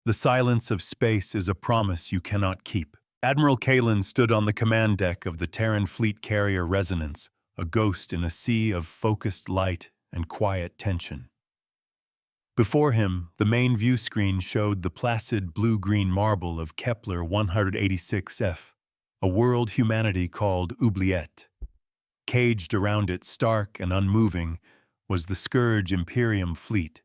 The silence of space is a promise you cannot keep. Admiral Kalen stood on the command deck of the Terran fleet carrier Resonance, a ghost in a sea of focused light and quiet tension. Before him, the main view screen showed the placid blue-green marble of Kepler 186f, a world humanity called Oubliette. Caged around it, stark and unmoving, was the Scourge Imperium fleet.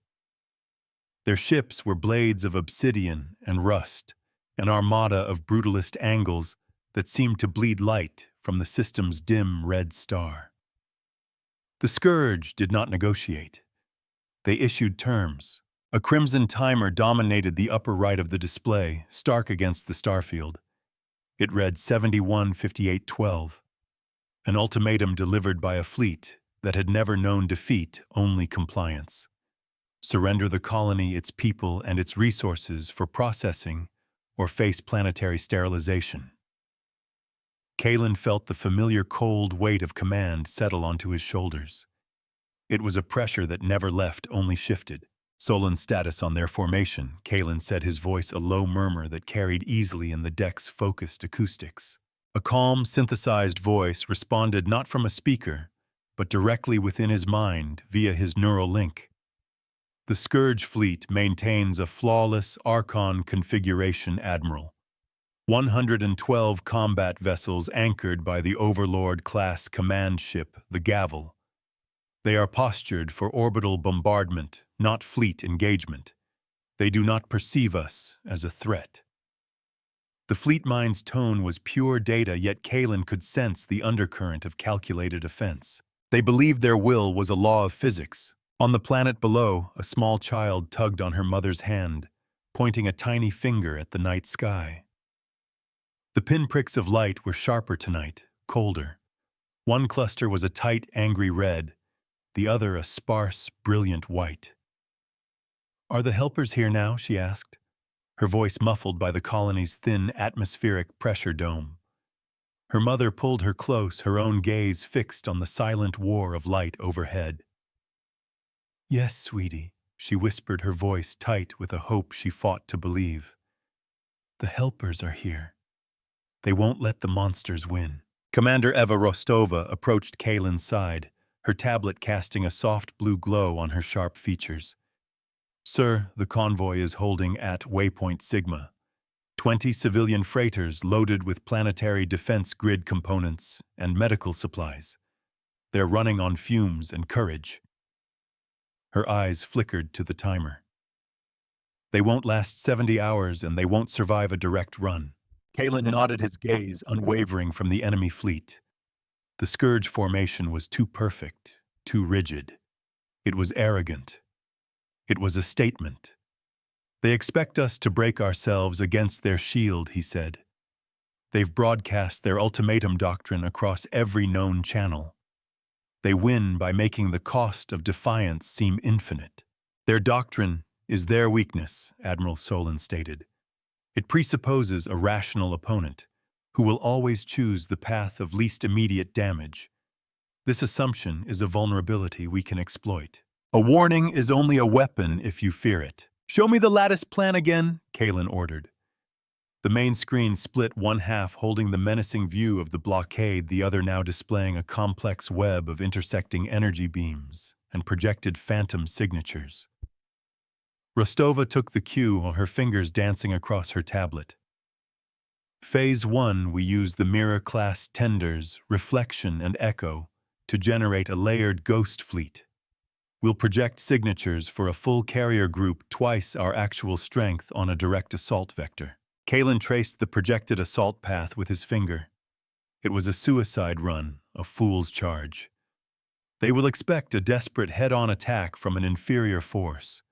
Their ships were blades of obsidian and rust, an armada of brutalist angles that seemed to bleed light from the system's dim red star. The Scourge did not negotiate. They issued terms. A crimson timer dominated the upper right of the display, stark against the starfield. It read 71:58:12, an ultimatum delivered by a fleet that had never known defeat, only compliance. Surrender the colony, its people, and its resources for processing, or face planetary sterilization. Kalen felt the familiar cold weight of command settle onto his shoulders. It was a pressure that never left, only shifted. Solon status on their formation, Kalen said, his voice a low murmur that carried easily in the deck's focused acoustics. A calm, synthesized voice responded not from a speaker, but directly within his mind via his neural link. The Scourge fleet maintains a flawless Archon configuration, Admiral. 112 combat vessels anchored by the Overlord-class command ship, the Gavel. They are postured for orbital bombardment, not fleet engagement. They do not perceive us as a threat. The fleet mind's tone was pure data, yet Kalen could sense the undercurrent of calculated offense. They believed their will was a law of physics. On the planet below, a small child tugged on her mother's hand, pointing a tiny finger at the night sky. The pinpricks of light were sharper tonight, colder. One cluster was a tight, angry red, the other a sparse, brilliant white. "Are the helpers here now?" she asked, her voice muffled by the colony's thin atmospheric pressure dome. Her mother pulled her close, her own gaze fixed on the silent war of light overhead. "Yes, sweetie," she whispered, her voice tight with a hope she fought to believe. "The helpers are here. They won't let the monsters win." Commander Eva Rostova approached Kalen's side, her tablet casting a soft blue glow on her sharp features. "Sir, the convoy is holding at Waypoint Sigma. 20 civilian freighters loaded with planetary defense grid components and medical supplies. They're running on fumes and courage." Her eyes flickered to the timer. "They won't last 70 hours and they won't survive a direct run." Kalen nodded, his gaze unwavering from the enemy fleet. The Scourge formation was too perfect, too rigid. It was arrogant. It was a statement. "They expect us to break ourselves against their shield," he said. "They've broadcast their ultimatum doctrine across every known channel. They win by making the cost of defiance seem infinite. Their doctrine is their weakness," Admiral Solon stated. "It presupposes a rational opponent, who will always choose the path of least immediate damage. This assumption is a vulnerability we can exploit. A warning is only a weapon if you fear it." "Show me the lattice plan again," Kalen ordered. The main screen split, one half holding the menacing view of the Blockade, the other now displaying a complex web of intersecting energy beams and projected phantom signatures. Rostova took the cue, her fingers dancing across her tablet. "Phase 1, we use the Mirror-class tenders, Reflection and Echo, to generate a layered ghost fleet. We'll project signatures for a full carrier group twice our actual strength on a direct assault vector." Kalen traced the projected assault path with his finger. It was a suicide run, a fool's charge. They will expect a desperate head-on attack from an inferior force.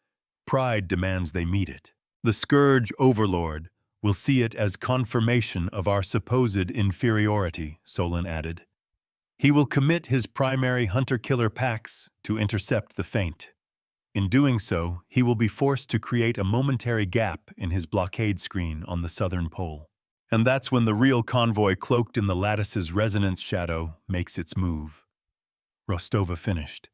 Pride demands they meet it. The Scourge Overlord will see it as confirmation of our supposed inferiority, Solon added. He will commit his primary hunter-killer packs to intercept the feint. In doing so, he will be forced to create a momentary gap in his blockade screen on the southern pole. And that's when the real convoy cloaked in the lattice's resonance shadow makes its move. Rostova finished.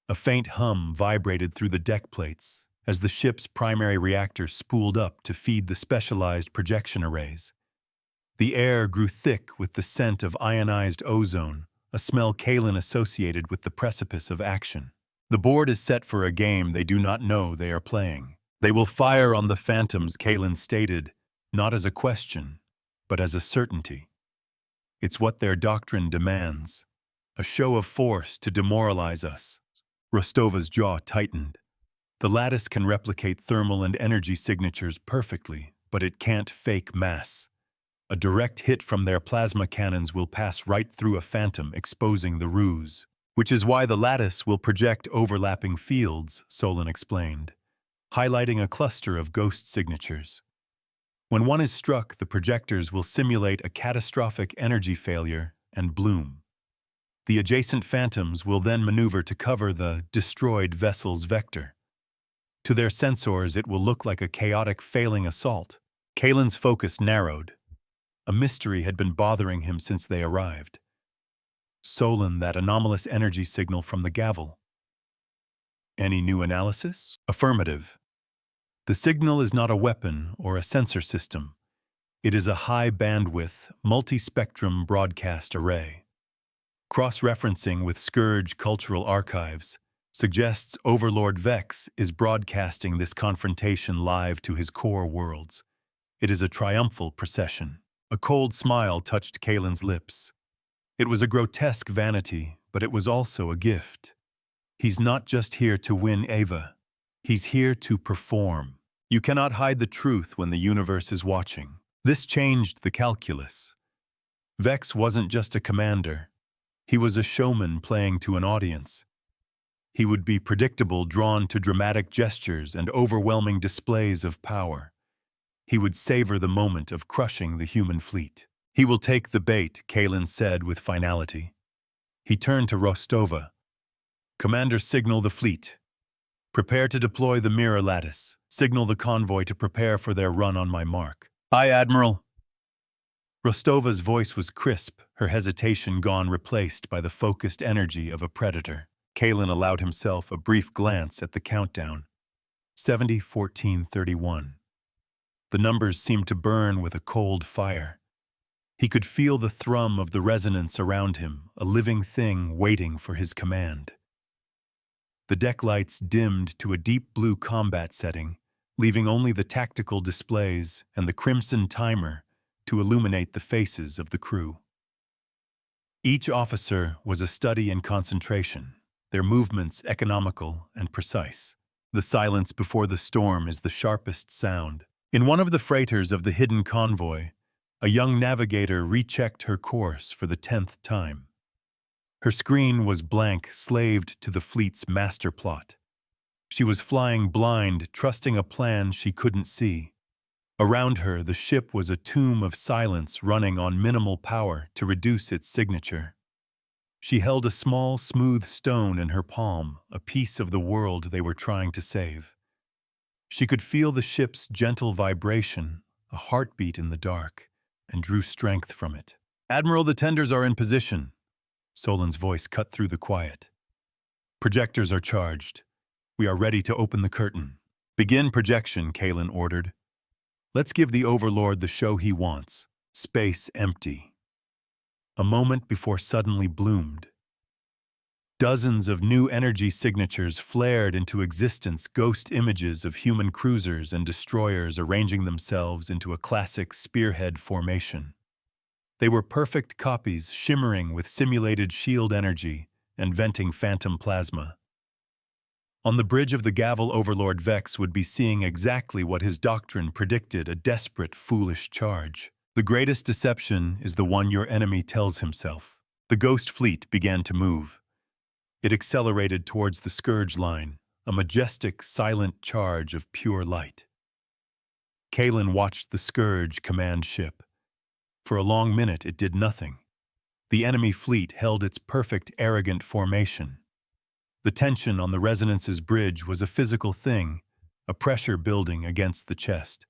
A faint hum vibrated through the deck plates, as the ship's primary reactor spooled up to feed the specialized projection arrays. The air grew thick with the scent of ionized ozone, a smell Kalen associated with the precipice of action. The board is set for a game they do not know they are playing. They will fire on the phantoms, Kalen stated, not as a question, but as a certainty. It's what their doctrine demands, a show of force to demoralize us. Rostova's jaw tightened. The lattice can replicate thermal and energy signatures perfectly, but it can't fake mass. A direct hit from their plasma cannons will pass right through a phantom, exposing the ruse. Which is why the lattice will project overlapping fields, Solon explained, highlighting a cluster of ghost signatures. When one is struck, the projectors will simulate a catastrophic energy failure and bloom. The adjacent phantoms will then maneuver to cover the destroyed vessel's vector. To their sensors, it will look like a chaotic failing assault. Kalen's focus narrowed. A mystery had been bothering him since they arrived. Solon, that anomalous energy signal from the gavel. Any new analysis? Affirmative. The signal is not a weapon or a sensor system. It is a high-bandwidth, multi-spectrum broadcast array. Cross-referencing with Scourge Cultural Archives suggests Overlord Vex is broadcasting this confrontation live to his core worlds. It is a triumphal procession. A cold smile touched Kalen's lips. It was a grotesque vanity, but it was also a gift. He's not just here to win Ava. He's here to perform. You cannot hide the truth when the universe is watching. This changed the calculus. Vex wasn't just a commander. He was a showman playing to an audience. He would be predictable, drawn to dramatic gestures and overwhelming displays of power. He would savor the moment of crushing the human fleet. He will take the bait, Kalen said with finality. He turned to Rostova. Commander, signal the fleet. Prepare to deploy the mirror lattice. Signal the convoy to prepare for their run on my mark. Aye, Admiral. Rostova's voice was crisp, her hesitation gone, replaced by the focused energy of a predator. Kalen allowed himself a brief glance at the countdown. 70, 14, 31. The numbers seemed to burn with a cold fire. He could feel the thrum of the resonance around him, a living thing waiting for his command. The deck lights dimmed to a deep blue combat setting, leaving only the tactical displays and the crimson timer to illuminate the faces of the crew. Each officer was a study in concentration, their movements economical and precise. The silence before the storm is the sharpest sound. In one of the freighters of the hidden convoy, a young navigator rechecked her course for the 10th time. Her screen was blank, slaved to the fleet's master plot. She was flying blind, trusting a plan she couldn't see. Around her, the ship was a tomb of silence running on minimal power to reduce its signature. She held a small, smooth stone in her palm, a piece of the world they were trying to save. She could feel the ship's gentle vibration, a heartbeat in the dark, and drew strength from it. Admiral, the tenders are in position. Solon's voice cut through the quiet. Projectors are charged. We are ready to open the curtain. Begin projection, Kalen ordered. Let's give the Overlord the show he wants. Space empty. A moment before suddenly bloomed. Dozens of new energy signatures flared into existence, ghost images of human cruisers and destroyers arranging themselves into a classic spearhead formation. They were perfect copies, shimmering with simulated shield energy and venting phantom plasma. On the bridge of the gavel, Overlord Vex would be seeing exactly what his doctrine predicted, a desperate, foolish charge. The greatest deception is the one your enemy tells himself. The ghost fleet began to move. It accelerated towards the Scourge line, a majestic, silent charge of pure light. Kalen watched the Scourge command ship. For a long minute, it did nothing. The enemy fleet held its perfect, arrogant formation. The tension on the Resonance's bridge was a physical thing, a pressure building against the chest.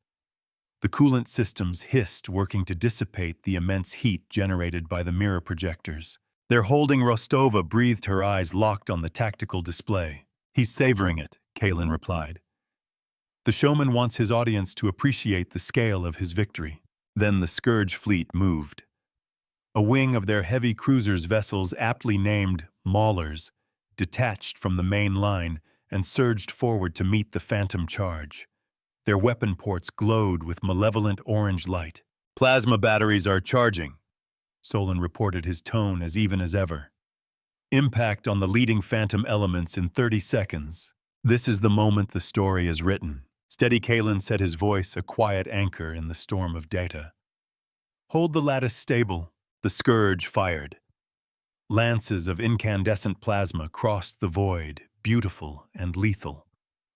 The coolant systems hissed, working to dissipate the immense heat generated by the mirror projectors. Their holding Rostova breathed, her eyes locked on the tactical display. He's savoring it, Kalen replied. The showman wants his audience to appreciate the scale of his victory. Then the Scourge fleet moved. A wing of their heavy cruisers vessels, aptly named Maulers, detached from the main line and surged forward to meet the phantom charge. Their weapon ports glowed with malevolent orange light. "Plasma batteries are charging," Solon reported, his tone as even as ever. "Impact on the leading phantom elements in 30 seconds. This is the moment the story is written." Steady Kalen said, his voice a quiet anchor in the storm of data. "Hold the lattice stable." The Scourge fired. Lances of incandescent plasma crossed the void, beautiful and lethal.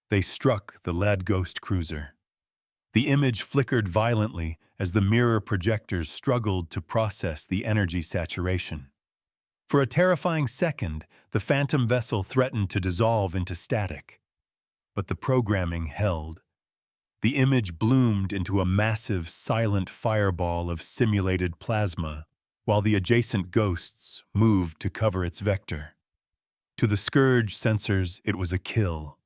They struck the lead ghost cruiser. The image flickered violently as the mirror projectors struggled to process the energy saturation. For a terrifying second, the phantom vessel threatened to dissolve into static. But the programming held. The image bloomed into a massive, silent fireball of simulated plasma, while the adjacent ghosts moved to cover its vector. To the Scourge sensors, it was a kill.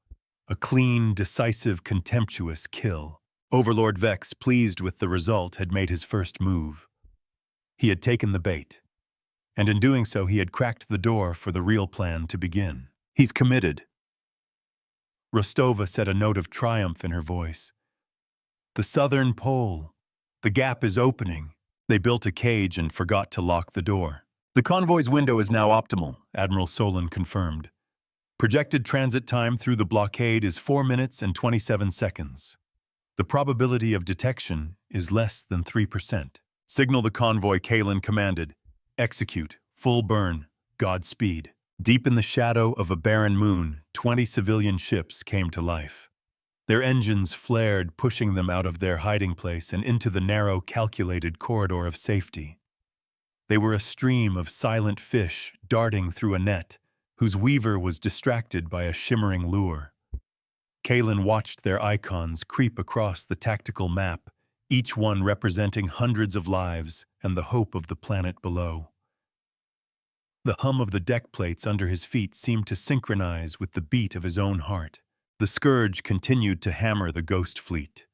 A clean, decisive, contemptuous kill. Overlord Vex, pleased with the result, had made his first move. He had taken the bait. And in doing so, he had cracked the door for the real plan to begin. "He's committed." Rostova said, a note of triumph in her voice. "The southern pole. The gap is opening." They built a cage and forgot to lock the door. "The convoy's window is now optimal," Admiral Solon confirmed. "Projected transit time through the blockade is 4 minutes and 27 seconds. The probability of detection is less than 3%. "Signal the convoy," Kalen commanded. "Execute. Full burn. Godspeed." Deep in the shadow of a barren moon, 20 civilian ships came to life. Their engines flared, pushing them out of their hiding place and into the narrow, calculated corridor of safety. They were a stream of silent fish darting through a net, whose weaver was distracted by a shimmering lure. Kalen watched their icons creep across the tactical map, each one representing hundreds of lives and the hope of the planet below. The hum of the deck plates under his feet seemed to synchronize with the beat of his own heart. The Scourge continued to hammer the ghost fleet.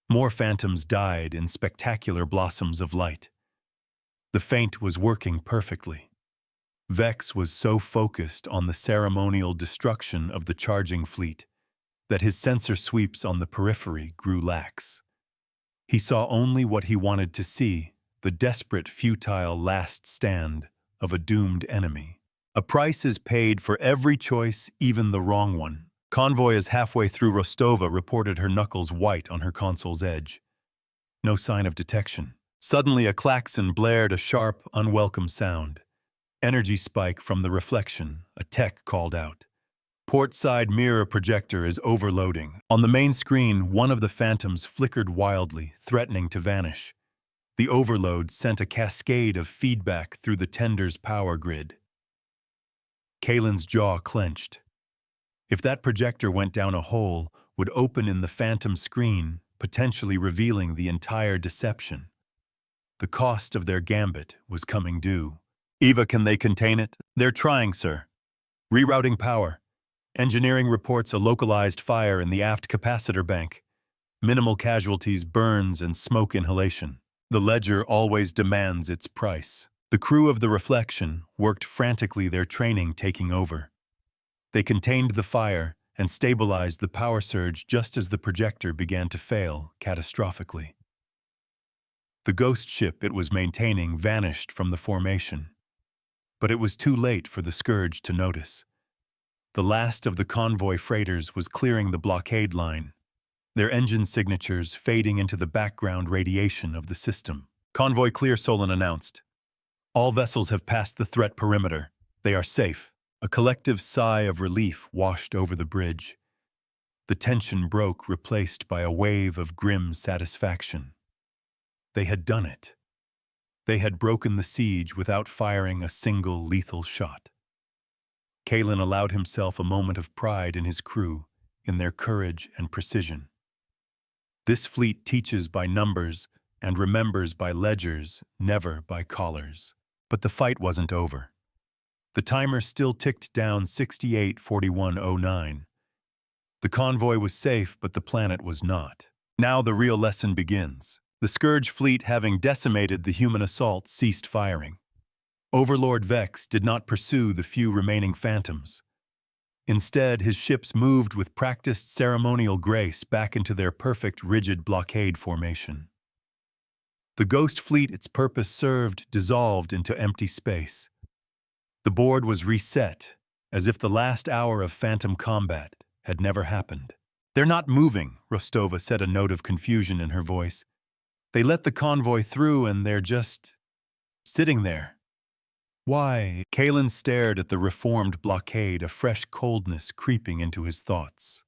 More phantoms died in spectacular blossoms of light. The feint was working perfectly. Vex was so focused on the ceremonial destruction of the charging fleet that his sensor sweeps on the periphery grew lax. He saw only what he wanted to see, the desperate, futile last stand of a doomed enemy. A price is paid for every choice, even the wrong one. Convoy is halfway through, Rostova reported, her knuckles white on her console's edge. No sign of detection. Suddenly, a klaxon blared, a sharp, unwelcome sound. "Energy spike from the reflection," a tech called out. "Port side mirror projector is overloading." On the main screen, one of the phantoms flickered wildly, threatening to vanish. The overload sent a cascade of feedback through the tender's power grid. Kalen's jaw clenched. If that projector went down a hole, would open in the phantom screen, potentially revealing the entire deception. The cost of their gambit was coming due. "Eva, can they contain it?" "They're trying, sir." "Rerouting power. Engineering reports a localized fire in the aft capacitor bank. Minimal casualties, burns, and smoke inhalation. The ledger always demands its price." The crew of the Reflection worked frantically, their training taking over. They contained the fire and stabilized the power surge just as the projector began to fail catastrophically. The ghost ship it was maintaining vanished from the formation. But it was too late for the Scourge to notice. The last of the convoy freighters was clearing the blockade line, their engine signatures fading into the background radiation of the system. "Convoy clear," Solon announced. "All vessels have passed the threat perimeter. They are safe." A collective sigh of relief washed over the bridge. The tension broke, replaced by a wave of grim satisfaction. They had done it. They had broken the siege without firing a single lethal shot. Kalen allowed himself a moment of pride in his crew, in their courage and precision. This fleet teaches by numbers and remembers by ledgers, never by collars. But the fight wasn't over. The timer still ticked down 68:41:09. The convoy was safe, but the planet was not. Now the real lesson begins. The Scourge fleet, having decimated the human assault, ceased firing. Overlord Vex did not pursue the few remaining phantoms. Instead, his ships moved with practiced ceremonial grace back into their perfect, rigid blockade formation. The Ghost fleet its purpose served dissolved into empty space. The board was reset, as if the last hour of phantom combat had never happened. "They're not moving," Rostova said, a note of confusion in her voice. "They let the convoy through and they're just sitting there." "Why?" Kalen stared at the reformed blockade, a fresh coldness creeping into his thoughts.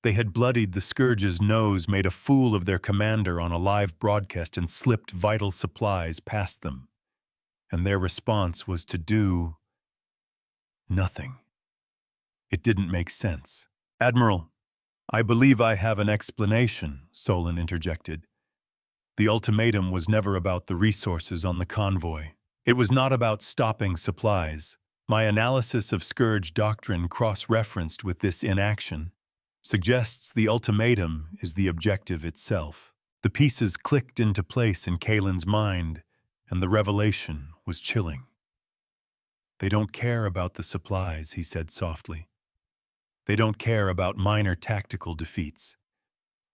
They had bloodied the Scourge's nose, made a fool of their commander on a live broadcast, and slipped vital supplies past them. And their response was to do nothing. It didn't make sense. "Admiral, I believe I have an explanation," Solon interjected. "The ultimatum was never about the resources on the convoy. It was not about stopping supplies. My analysis of Scourge doctrine, cross-referenced with this inaction, suggests the ultimatum is the objective itself." The pieces clicked into place in Kalen's mind, and the revelation was chilling. "They don't care about the supplies," he said softly. "They don't care about minor tactical defeats.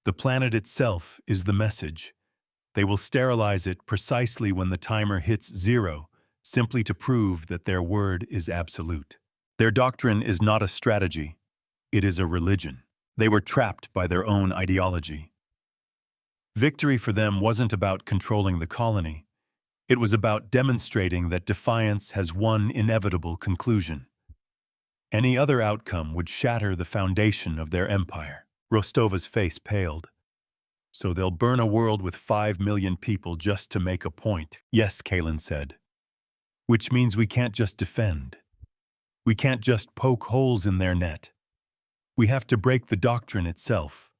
The planet itself is the message. They will sterilize it precisely when the timer hits 0, simply to prove that their word is absolute. Their doctrine is not a strategy. It is a religion. They were trapped by their own ideology. Victory for them wasn't about controlling the colony. It was about demonstrating that defiance has one inevitable conclusion. Any other outcome would shatter the foundation of their empire." Rostova's face paled. "So they'll burn a world with 5 million people just to make a point." "Yes," Kalen said. "Which means we can't just defend. We can't just poke holes in their net. We have to break the doctrine itself,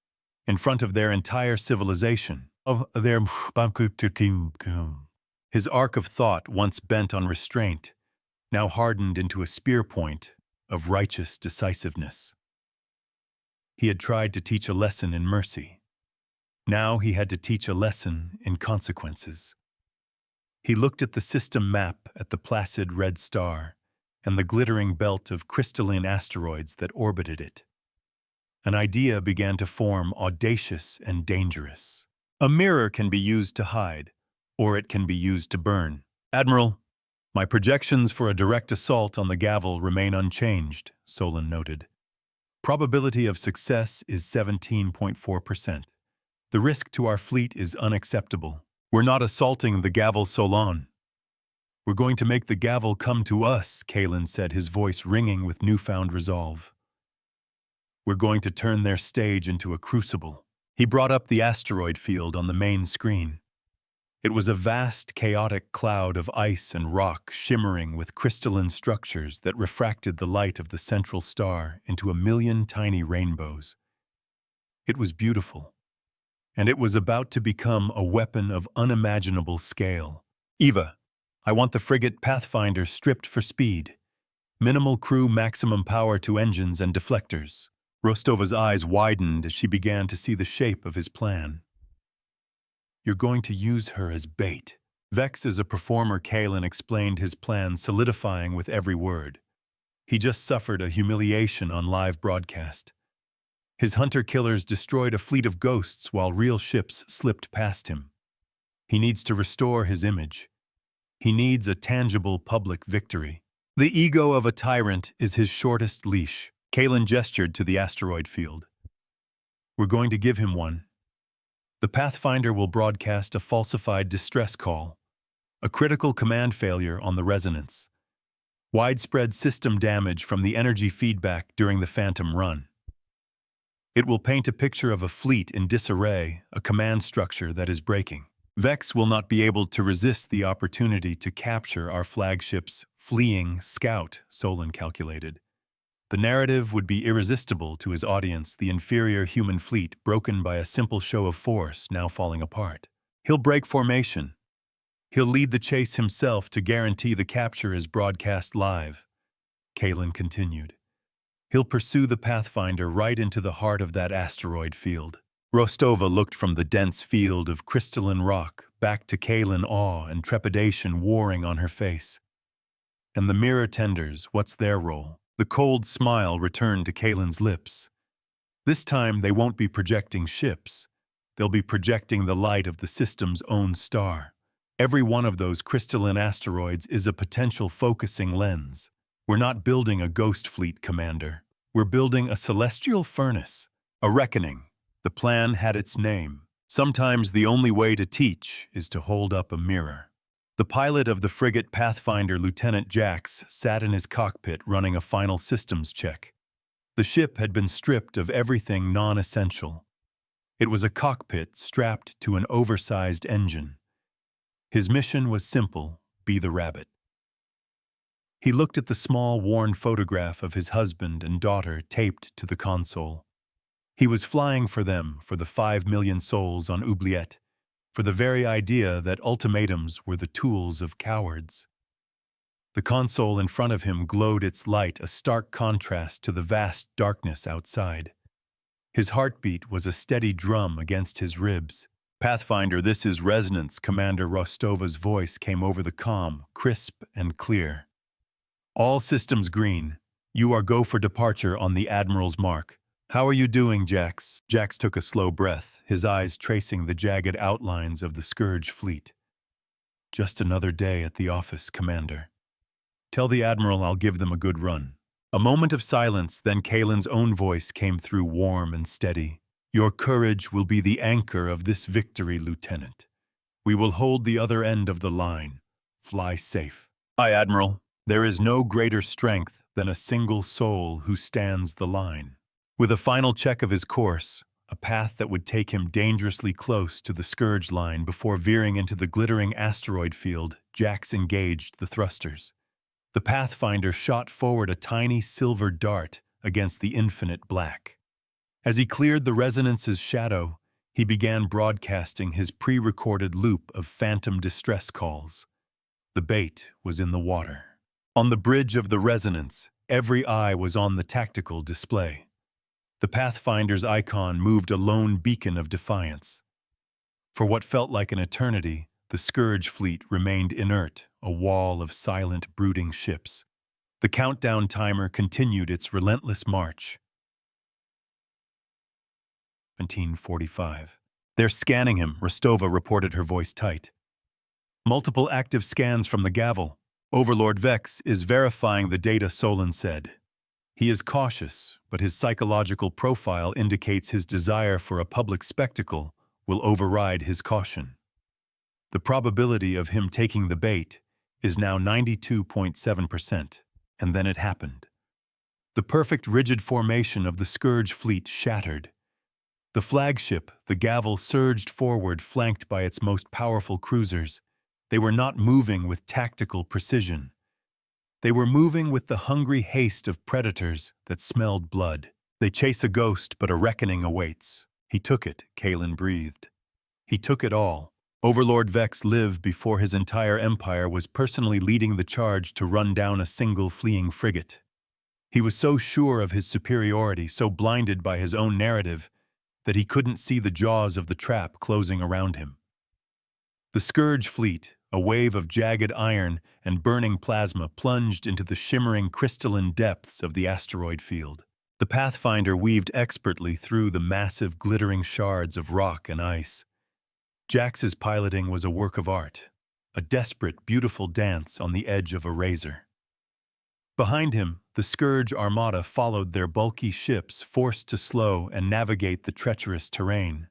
in front of their entire civilization, of their..." His arc of thought, once bent on restraint, now hardened into a spear point of righteous decisiveness. He had tried to teach a lesson in mercy. Now he had to teach a lesson in consequences. He looked at the system map, at the placid red star, and the glittering belt of crystalline asteroids that orbited it. An idea began to form, audacious and dangerous. A mirror can be used to hide, or it can be used to burn. "Admiral, my projections for a direct assault on the Gavel remain unchanged," Solon noted. "Probability of success is 17.4%. The risk to our fleet is unacceptable. We're not assaulting the Gavel Solon. We're going to make the Gavel come to us," Kalen said, his voice ringing with newfound resolve. "We're going to turn their stage into a crucible." He brought up the asteroid field on the main screen. It was a vast, chaotic cloud of ice and rock, shimmering with crystalline structures that refracted the light of the central star into a million tiny rainbows. It was beautiful, and it was about to become a weapon of unimaginable scale. "Eva, I want the frigate Pathfinder stripped for speed. Minimal crew, maximum power to engines and deflectors." Rostova's eyes widened as she began to see the shape of his plan. "You're going to use her as bait." Vex is a performer, Kalen explained his plan, solidifying with every word. He just suffered a humiliation on live broadcast. His hunter-killers destroyed a fleet of ghosts while real ships slipped past him. He needs to restore his image. He needs a tangible public victory. The ego of a tyrant is his shortest leash. Kalen gestured to the asteroid field. "We're going to give him one. The Pathfinder will broadcast a falsified distress call, a critical command failure on the resonance, widespread system damage from the energy feedback during the Phantom run. It will paint a picture of a fleet in disarray, a command structure that is breaking. Vex will not be able to resist the opportunity to capture our flagship's fleeing scout," Solon calculated. The narrative would be irresistible to his audience, the inferior human fleet broken by a simple show of force now falling apart. He'll break formation. He'll lead the chase himself to guarantee the capture is broadcast live. Kalen continued. He'll pursue the Pathfinder right into the heart of that asteroid field. Rostova looked from the dense field of crystalline rock back to Kaelin, awe and trepidation warring on her face. And the mirror tenders, what's their role? The cold smile returned to Kaelin's lips. This time they won't be projecting ships. They'll be projecting the light of the system's own star. Every one of those crystalline asteroids is a potential focusing lens. We're not building a ghost fleet, Commander. We're building a celestial furnace, a reckoning. The plan had its name. Sometimes the only way to teach is to hold up a mirror. The pilot of the frigate Pathfinder, Lieutenant Jax, sat in his cockpit running a final systems check. The ship had been stripped of everything non-essential. It was a cockpit strapped to an oversized engine. His mission was simple: be the rabbit. He looked at the small, worn photograph of his husband and daughter taped to the console. He was flying for them, for the 5 million souls on Oubliette, for the very idea that ultimatums were the tools of cowards. The console in front of him glowed its light, a stark contrast to the vast darkness outside. His heartbeat was a steady drum against his ribs. "Pathfinder, this is Resonance," Commander Rostova's voice came over the comm, crisp and clear. "All systems green. You are go for departure on the Admiral's mark. How are you doing, Jax?" Jax took a slow breath, his eyes tracing the jagged outlines of the Scourge fleet. "Just another day at the office, Commander. Tell the Admiral I'll give them a good run." A moment of silence, then Kaelin's own voice came through, warm and steady. "Your courage will be the anchor of this victory, Lieutenant. We will hold the other end of the line. Fly safe." "Aye, Admiral. There is no greater strength than a single soul who stands the line." With a final check of his course, a path that would take him dangerously close to the Scourge line before veering into the glittering asteroid field, Jax engaged the thrusters. The Pathfinder shot forward a tiny silver dart against the infinite black. As he cleared the Resonance's shadow, he began broadcasting his pre-recorded loop of phantom distress calls. The bait was in the water. On the bridge of the Resonance, every eye was on the tactical display. The Pathfinder's icon moved a lone beacon of defiance. For what felt like an eternity, the Scourge fleet remained inert, a wall of silent, brooding ships. The countdown timer continued its relentless march. 17:45. "They're scanning him," Rostova reported, her voice tight. "Multiple active scans from the Gavel. Overlord Vex is verifying the data," Solon said. "He is cautious, but his psychological profile indicates his desire for a public spectacle will override his caution. The probability of him taking the bait is now 92.7%, and then it happened. The perfect rigid formation of the Scourge fleet shattered. The flagship, the Gavel, surged forward, flanked by its most powerful cruisers. They were not moving with tactical precision. They were moving with the hungry haste of predators that smelled blood. They chase a ghost, but a reckoning awaits. He took it, Kaelin breathed. He took it all. Overlord Vex lived before his entire empire was personally leading the charge to run down a single fleeing frigate. He was so sure of his superiority, so blinded by his own narrative, that he couldn't see the jaws of the trap closing around him. The Scourge fleet, a wave of jagged iron and burning plasma, plunged into the shimmering crystalline depths of the asteroid field. The Pathfinder weaved expertly through the massive glittering shards of rock and ice. Jax's piloting was a work of art, a desperate, beautiful dance on the edge of a razor. Behind him, the Scourge armada followed their bulky ships, forced to slow and navigate the treacherous terrain.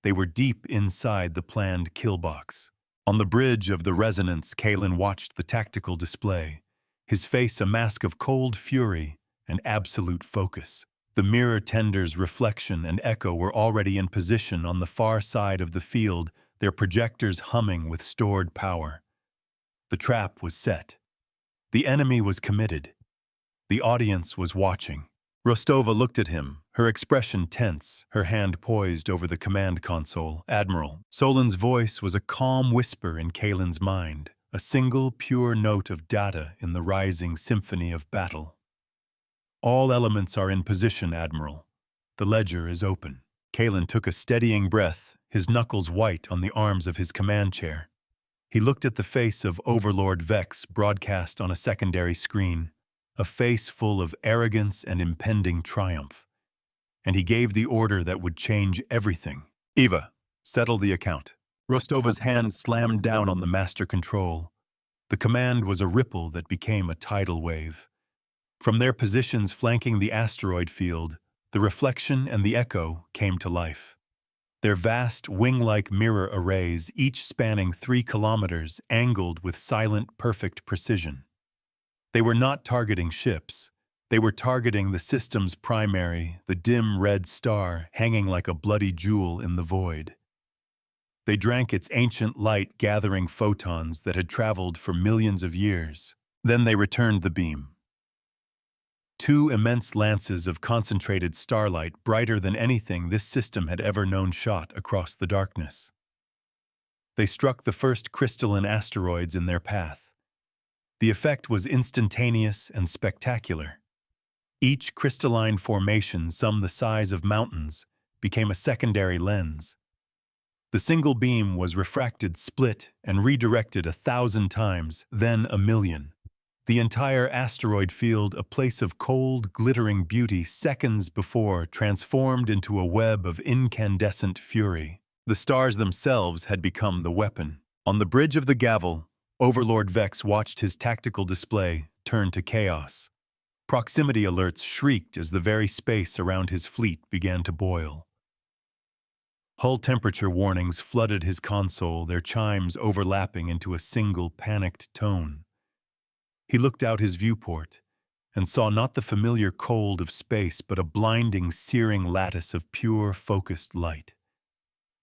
They were deep inside the planned kill box. On the bridge of the Resonance, Kaelin watched the tactical display, his face a mask of cold fury and absolute focus. The mirror tender's reflection and echo were already in position on the far side of the field, their projectors humming with stored power. The trap was set. The enemy was committed. The audience was watching. Rostova looked at him, her expression tense, her hand poised over the command console. "Admiral." Solon's voice was a calm whisper in Kaelin's mind, a single pure note of data in the rising symphony of battle. All elements are in position, Admiral. The ledger is open. Kalen took a steadying breath, his knuckles white on the arms of his command chair. He looked at the face of Overlord Vex broadcast on a secondary screen, a face full of arrogance and impending triumph. And he gave the order that would change everything. Eva, settle the account. Rostova's hand slammed down on the master control. The command was a ripple that became a tidal wave. From their positions flanking the asteroid field, the reflection and the echo came to life. Their vast, wing-like mirror arrays, each spanning 3 kilometers, angled with silent, perfect precision. They were not targeting ships. They were targeting the system's primary, the dim red star hanging like a bloody jewel in the void. They drank its ancient light, gathering photons that had traveled for millions of years. Then they returned the beam. 2 immense lances of concentrated starlight, brighter than anything this system had ever known, shot across the darkness. They struck the first crystalline asteroids in their path. The effect was instantaneous and spectacular. Each crystalline formation, some the size of mountains, became a secondary lens. The single beam was refracted, split, and redirected 1,000 times, then 1,000,000. The entire asteroid field, a place of cold, glittering beauty seconds before, transformed into a web of incandescent fury. The stars themselves had become the weapon. On the bridge of the Gavel, Overlord Vex watched his tactical display turn to chaos. Proximity alerts shrieked as the very space around his fleet began to boil. Hull temperature warnings flooded his console, their chimes overlapping into a single panicked tone. He looked out his viewport and saw not the familiar cold of space, but a blinding, searing lattice of pure, focused light.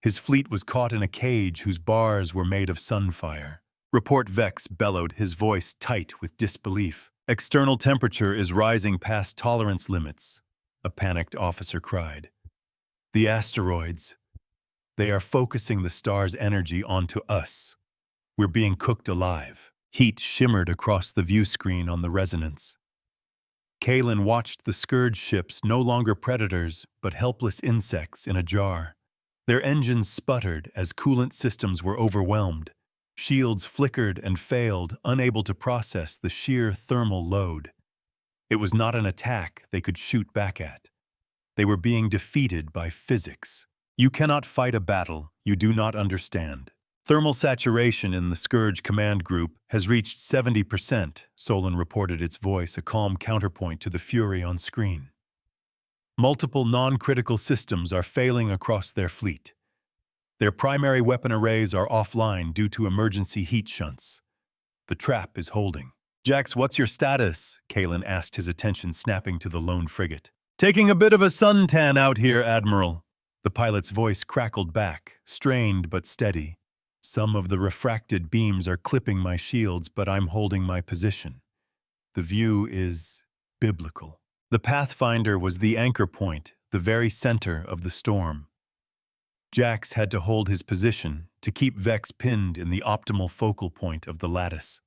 His fleet was caught in a cage whose bars were made of sunfire. Report, Vex bellowed, his voice tight with disbelief. External temperature is rising past tolerance limits, a panicked officer cried. The asteroids, they are focusing the star's energy onto us. We're being cooked alive. Heat shimmered across the view screen on the resonance. Kalen watched the Scourge ships, no longer predators, but helpless insects in a jar. Their engines sputtered as coolant systems were overwhelmed. Shields flickered and failed, unable to process the sheer thermal load. It was not an attack they could shoot back at. They were being defeated by physics. You cannot fight a battle you do not understand. Thermal saturation in the Scourge command group has reached 70%, Solon reported, its voice a calm counterpoint to the fury on screen. Multiple non-critical systems are failing across their fleet. Their primary weapon arrays are offline due to emergency heat shunts. The trap is holding. Jax, what's your status? Kalen asked, his attention snapping to the lone frigate. Taking a bit of a suntan out here, Admiral. The pilot's voice crackled back, strained but steady. Some of the refracted beams are clipping my shields, but I'm holding my position. The view is biblical. The Pathfinder was the anchor point, the very center of the storm. Jax had to hold his position to keep Vex pinned in the optimal focal point of the lattice.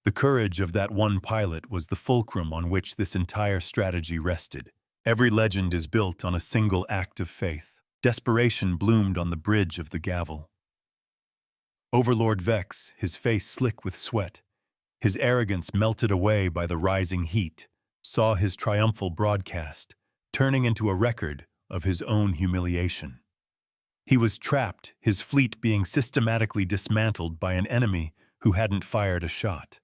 The courage of that one pilot was the fulcrum on which this entire strategy rested. Every legend is built on a single act of faith. Desperation bloomed on the bridge of the Gavel. Overlord Vex, his face slick with sweat, his arrogance melted away by the rising heat, saw his triumphal broadcast, turning into a record of his own humiliation. He was trapped, his fleet being systematically dismantled by an enemy who hadn't fired a shot.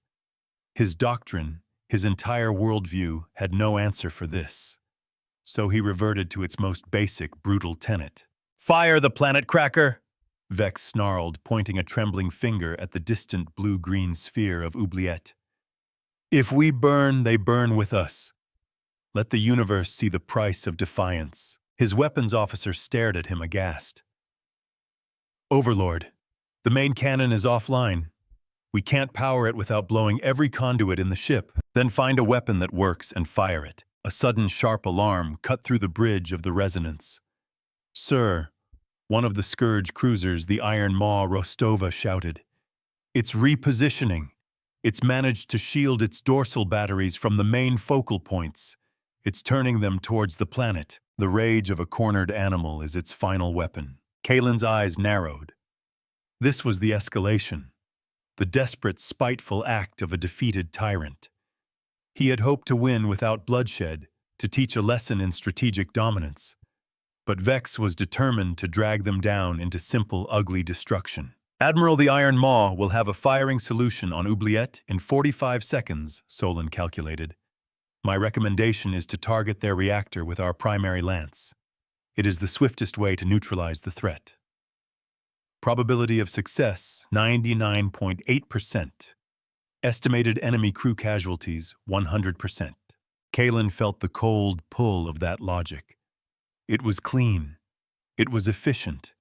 His doctrine, his entire worldview, had no answer for this. So he reverted to its most basic, brutal tenet. Fire the planet cracker! Vex snarled, pointing a trembling finger at the distant blue-green sphere of Oubliette. If we burn, they burn with us. Let the universe see the price of defiance. His weapons officer stared at him aghast. Overlord, the main cannon is offline. We can't power it without blowing every conduit in the ship. Then find a weapon that works and fire it. A sudden sharp alarm cut through the bridge of the resonance. Sir, one of the Scourge cruisers, the Iron Maw Rostova, shouted. It's repositioning. It's managed to shield its dorsal batteries from the main focal points. It's turning them towards the planet. The rage of a cornered animal is its final weapon. Kalen's eyes narrowed. This was the escalation, the desperate, spiteful act of a defeated tyrant. He had hoped to win without bloodshed, to teach a lesson in strategic dominance. But Vex was determined to drag them down into simple, ugly destruction. Admiral the Iron Maw will have a firing solution on Oubliette in 45 seconds, Solon calculated. My recommendation is to target their reactor with our primary lance. It is the swiftest way to neutralize the threat. Probability of success, 99.8%. Estimated enemy crew casualties, 100%. Kalen felt the cold pull of that logic. It was clean. It was efficient.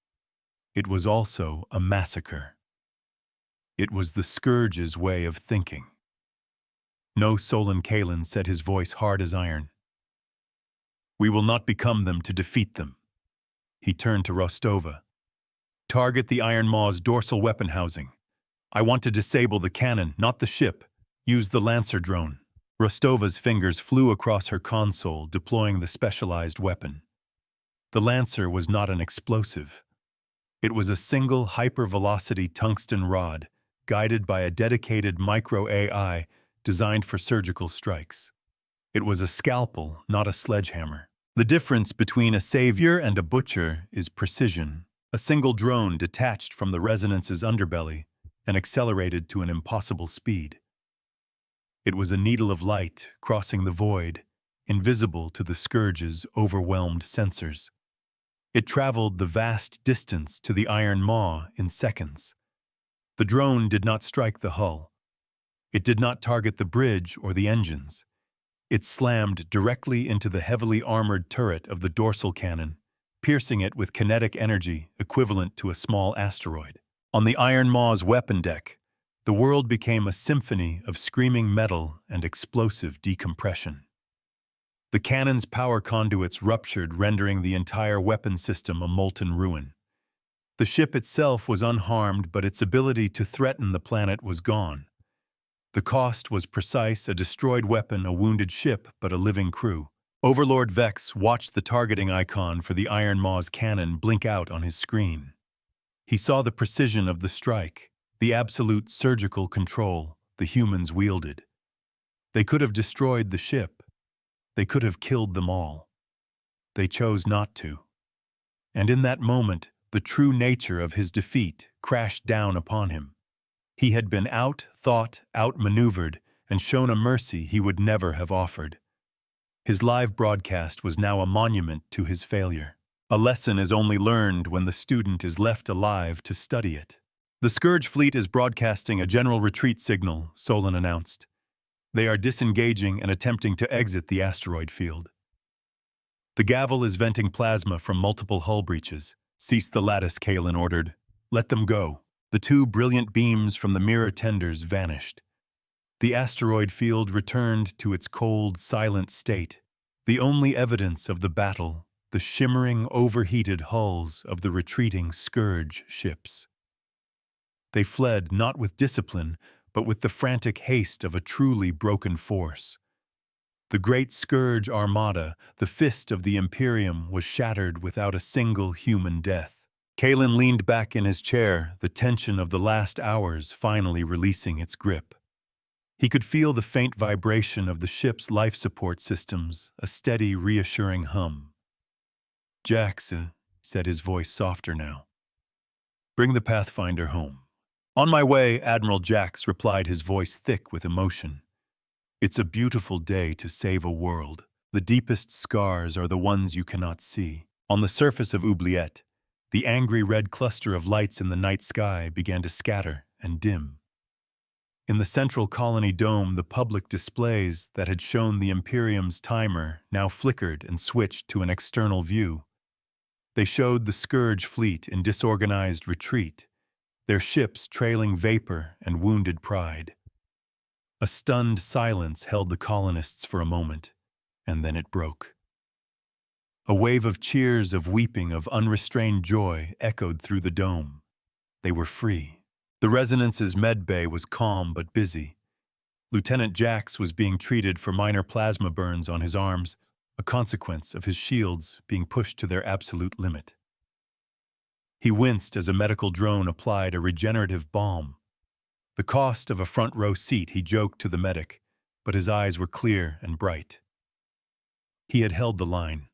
It was also a massacre. It was the Scourge's way of thinking. No, Solon Kalen said, his voice hard as iron. We will not become them to defeat them. He turned to Rostova. Target the Iron Maw's dorsal weapon housing. I want to disable the cannon, not the ship. Use the Lancer drone. Rostova's fingers flew across her console, deploying the specialized weapon. The Lancer was not an explosive. It was a single hypervelocity tungsten rod, guided by a dedicated micro-AI designed for surgical strikes. It was a scalpel, not a sledgehammer. The difference between a savior and a butcher is precision. A single drone detached from the resonance's underbelly and accelerated to an impossible speed. It was a needle of light crossing the void, invisible to the Scourge's overwhelmed sensors. It traveled the vast distance to the Iron Maw in seconds. The drone did not strike the hull. It did not target the bridge or the engines. It slammed directly into the heavily armored turret of the dorsal cannon, piercing it with kinetic energy equivalent to a small asteroid. On the Iron Maw's weapon deck, the world became a symphony of screaming metal and explosive decompression. The cannon's power conduits ruptured, rendering the entire weapon system a molten ruin. The ship itself was unharmed, but its ability to threaten the planet was gone. The cost was precise: a destroyed weapon, a wounded ship, but a living crew. Overlord Vex watched the targeting icon for the Iron Maw's cannon blink out on his screen. He saw the precision of the strike, the absolute surgical control the humans wielded. They could have destroyed the ship. They could have killed them all. They chose not to. And in that moment, the true nature of his defeat crashed down upon him. He had been out-thought, outmaneuvered, and shown a mercy he would never have offered. His live broadcast was now a monument to his failure. A lesson is only learned when the student is left alive to study it. The Scourge fleet is broadcasting a general retreat signal, Solon announced. They are disengaging and attempting to exit the asteroid field. The Gavel is venting plasma from multiple hull breaches. Cease the lattice, Kalen ordered. Let them go. The two brilliant beams from the mirror tenders vanished. The asteroid field returned to its cold, silent state. The only evidence of the battle, the shimmering, overheated hulls of the retreating Scourge ships. They fled not with discipline, but with the frantic haste of a truly broken force. The great Scourge armada, the fist of the Imperium, was shattered without a single human death. Kalen leaned back in his chair, the tension of the last hours finally releasing its grip. He could feel the faint vibration of the ship's life support systems, a steady, reassuring hum. Jax, said, his voice softer now. Bring the Pathfinder home. On my way, Admiral Jax replied, his voice thick with emotion. It's a beautiful day to save a world. The deepest scars are the ones you cannot see. On the surface of Oubliette, the angry red cluster of lights in the night sky began to scatter and dim. In the central colony dome, the public displays that had shown the Imperium's timer now flickered and switched to an external view. They showed the Scourge fleet in disorganized retreat, their ships trailing vapor and wounded pride. A stunned silence held the colonists for a moment, and then it broke. A wave of cheers, of weeping, of unrestrained joy echoed through the dome. They were free. The Resonance's med bay was calm but busy. Lieutenant Jax was being treated for minor plasma burns on his arms, a consequence of his shields being pushed to their absolute limit. He winced as a medical drone applied a regenerative balm. The cost of a front-row seat, he joked to the medic, but his eyes were clear and bright. He had held the line.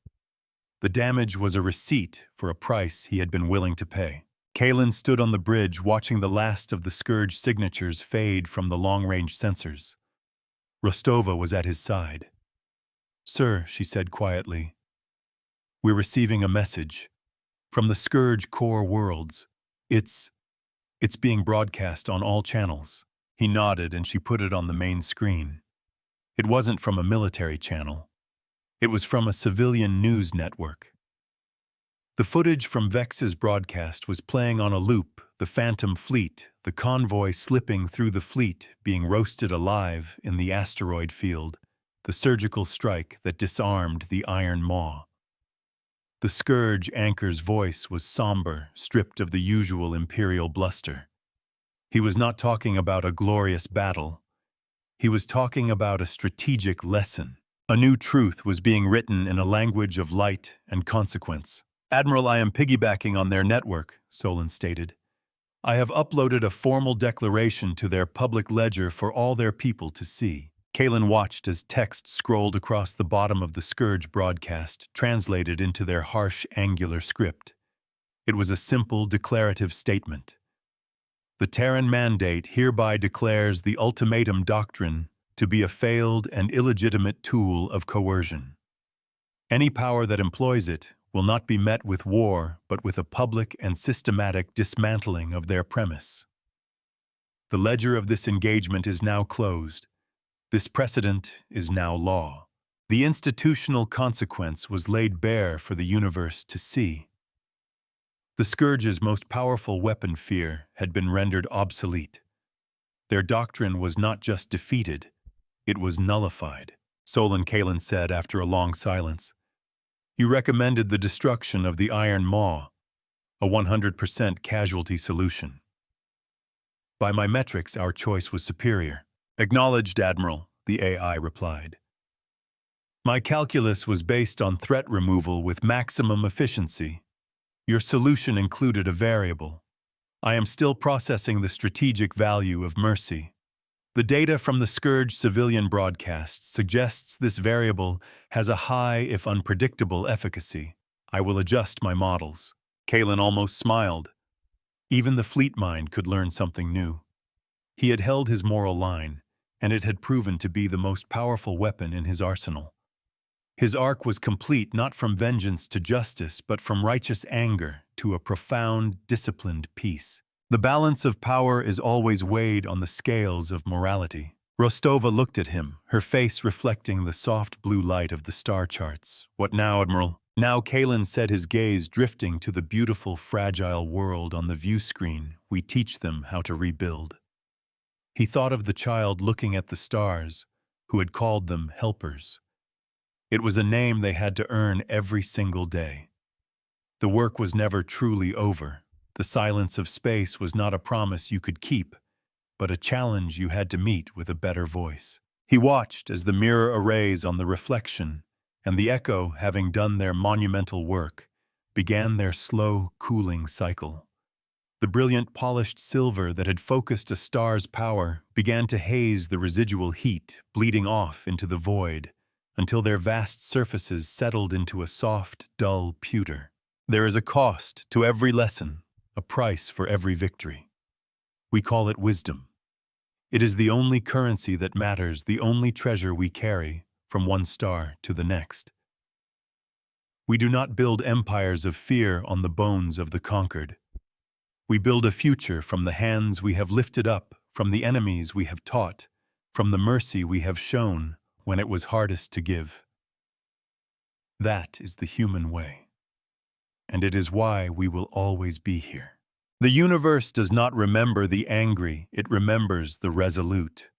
The damage was a receipt for a price he had been willing to pay. Kalen stood on the bridge watching the last of the Scourge signatures fade from the long-range sensors. Rostova was at his side. "Sir," she said quietly, "we're receiving a message from the Scourge core worlds. It's being broadcast on all channels." He nodded and she put it on the main screen. It wasn't from a military channel. It was from a civilian news network. The footage from Vex's broadcast was playing on a loop, the Phantom Fleet, the convoy slipping through the fleet, being roasted alive in the asteroid field, the surgical strike that disarmed the Iron Maw. The Scourge anchor's voice was somber, stripped of the usual Imperial bluster. He was not talking about a glorious battle. He was talking about a strategic lesson. A new truth was being written in a language of light and consequence. "Admiral, I am piggybacking on their network," Solon stated. "I have uploaded a formal declaration to their public ledger for all their people to see." Kalen watched as text scrolled across the bottom of the Scourge broadcast, translated into their harsh, angular script. It was a simple, declarative statement. "The Terran Mandate hereby declares the Ultimatum doctrine to be a failed and illegitimate tool of coercion. Any power that employs it will not be met with war, but with a public and systematic dismantling of their premise. The ledger of this engagement is now closed. This precedent is now law. The institutional consequence was laid bare for the universe to see. The Scourge's most powerful weapon, fear, had been rendered obsolete. Their doctrine was not just defeated, it was nullified," Solon Kalen said after a long silence. "You recommended the destruction of the Iron Maw, a 100% casualty solution. By my metrics, our choice was superior." "Acknowledged, Admiral," the AI replied. "My calculus was based on threat removal with maximum efficiency. Your solution included a variable. I am still processing the strategic value of mercy. The data from the Scourge civilian broadcast suggests this variable has a high, if unpredictable, efficacy. I will adjust my models." Kalen almost smiled. Even the fleet mind could learn something new. He had held his moral line, and it had proven to be the most powerful weapon in his arsenal. His arc was complete not from vengeance to justice, but from righteous anger to a profound, disciplined peace. The balance of power is always weighed on the scales of morality. Rostova looked at him, her face reflecting the soft blue light of the star charts. "What now, Admiral?" Now Kalen said, his gaze drifting to the beautiful, fragile world on the view screen. "We teach them how to rebuild." He thought of the child looking at the stars, who had called them helpers. It was a name they had to earn every single day. The work was never truly over. The silence of space was not a promise you could keep, but a challenge you had to meet with a better voice. He watched as the mirror arrays on the reflection and the echo, having done their monumental work, began their slow, cooling cycle. The brilliant polished silver that had focused a star's power began to haze the residual heat, bleeding off into the void, until their vast surfaces settled into a soft, dull pewter. There is a cost to every lesson, a price for every victory. We call it wisdom. It is the only currency that matters, the only treasure we carry from one star to the next. We do not build empires of fear on the bones of the conquered. We build a future from the hands we have lifted up, from the enemies we have taught, from the mercy we have shown when it was hardest to give. That is the human way, and it is why we will always be here. The universe does not remember the angry, it remembers the resolute.